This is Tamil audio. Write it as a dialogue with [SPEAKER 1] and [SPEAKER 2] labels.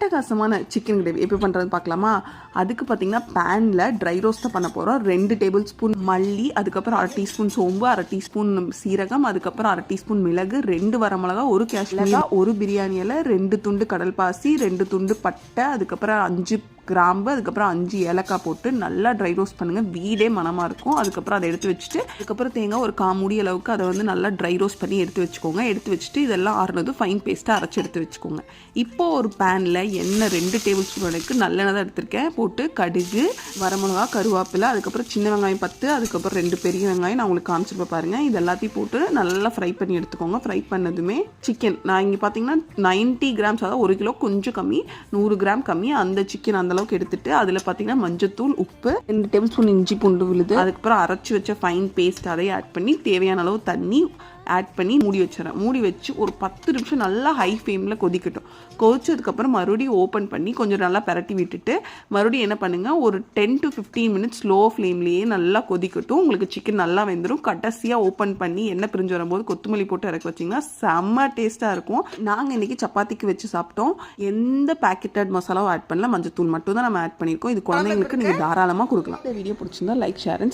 [SPEAKER 1] அட்டகாசமான சிக்கன் கிரேவி எப்படி பண்ணுறதுன்னு பார்க்கலாமா? அதுக்கு பார்த்தீங்கன்னா பேனில் ட்ரை ரோஸ்ட்டாக பண்ண போகிறோம். 2 டேபிள் ஸ்பூன் மல்லி, அதுக்கப்புறம் 1/2 டீஸ்பூன் சோம்பு, 1/2 டீஸ்பூன் சீரகம், அதுக்கப்புறம் 1/2 டீஸ்பூன் மிளகு, 2 வரமிளகா, 1 காஷ்மீரி, 1 பிரியாணி இலை, 2 துண்டு கடல் பாசி, 2 துண்டு பட்டை, அதுக்கப்புறம் 5 கிராம்பு, அதுக்கப்புறம் 5 ஏலக்காய் போட்டு நல்லா ட்ரை ரோஸ்ட் பண்ணுங்கள். வீடே மனமாக இருக்கும். அதுக்கப்புறம் அதை எடுத்து வச்சுட்டு அதுக்கப்புறம் தேங்காய் ஒரு 1/4 மூடி அளவுக்கு அதை வந்து நல்லா ட்ரை ரோஸ்ட் பண்ணி எடுத்து வச்சுக்கோங்க. எடுத்து வச்சுட்டு இதெல்லாம் ஆறுனது ஃபைன் பேஸ்ட்டாக அரைச்சி எடுத்து வச்சுக்கோங்க. இப்போது ஒரு பேனில் எண்ணெய் 2 டேபிள் ஸ்பூன் வரைக்கும் நல்லெண்ணெய் தான் எடுத்திருக்கேன். போட்டு கடுகு, வரமிளகா, கருவேப்பிலை, அதுக்கப்புறம் சின்ன வெங்காயம் 10, அதுக்கப்புறம் 2 பெரிய வெங்காயம் நான் உங்களுக்கு காமிச்சிருப்பேன் பாருங்கள். இது எல்லாத்தையும் போட்டு நல்லா ஃப்ரை பண்ணி எடுத்துக்கோங்க. ஃப்ரை பண்ணதுமே சிக்கன் நான் இங்கே பார்த்தீங்கன்னா 90 கிராம்ஸ், அதாவது 1 கிலோ கொஞ்சம் கம்மி, 100 கிராம் கம்மி அந்த சிக்கன் அந்தளவுக்கு எடுத்துட்டு அதில் பார்த்தீங்கன்னா மஞ்சத்தூள், உப்பு, 2 டேபிள் ஸ்பூன் இஞ்சி பூண்டு விழுது, அதுக்கப்புறம் அரைச்சி வச்ச ஃபைன் பேஸ்ட் அதையும் ஆட் பண்ணி தேவையான அளவு தண்ணி ஆட் பண்ணி மூடி வச்சிடறேன். மூடி வச்சு ஒரு 10 நிமிஷம் நல்லா ஹை ஃப்ளேமில் கொதிக்கட்டும். கொதிச்சதுக்கப்புறம் மறுபடியும் ஓப்பன் பண்ணி கொஞ்சம் நல்லா பரட்டி விட்டுட்டு மறுபடியும் என்ன பண்ணுங்கள், ஒரு 10 to 15 மினிட்ஸ் ஸ்லோ ஃப்ளேம்லேயே நல்லா கொதிக்கட்டும். உங்களுக்கு சிக்கன் நல்லா வெந்துடும். கடைசியாக ஓப்பன் பண்ணி எண்ணெய் பிரிஞ்சு வரும்போது கொத்தமல்லி போட்டு இறக்கி வச்சிங்கன்னா செம்ம டேஸ்ட்டாக இருக்கும். நாங்கள் இன்றைக்கி சப்பாத்திக்கு வச்சு சாப்பிட்டோம். எந்த பேக்கெட்டட் மசாலாவும் ஆட் பண்ணல, மஞ்சத்தூள் மட்டும் தான் நம்ம ஆட் பண்ணியிருக்கோம். இது குழந்தைங்களுக்கு நீங்கள் தாராளமாக கொடுக்கலாம். இந்த வீடியோ பிடிச்சிருந்தா லைக், ஷேர் அண்ட்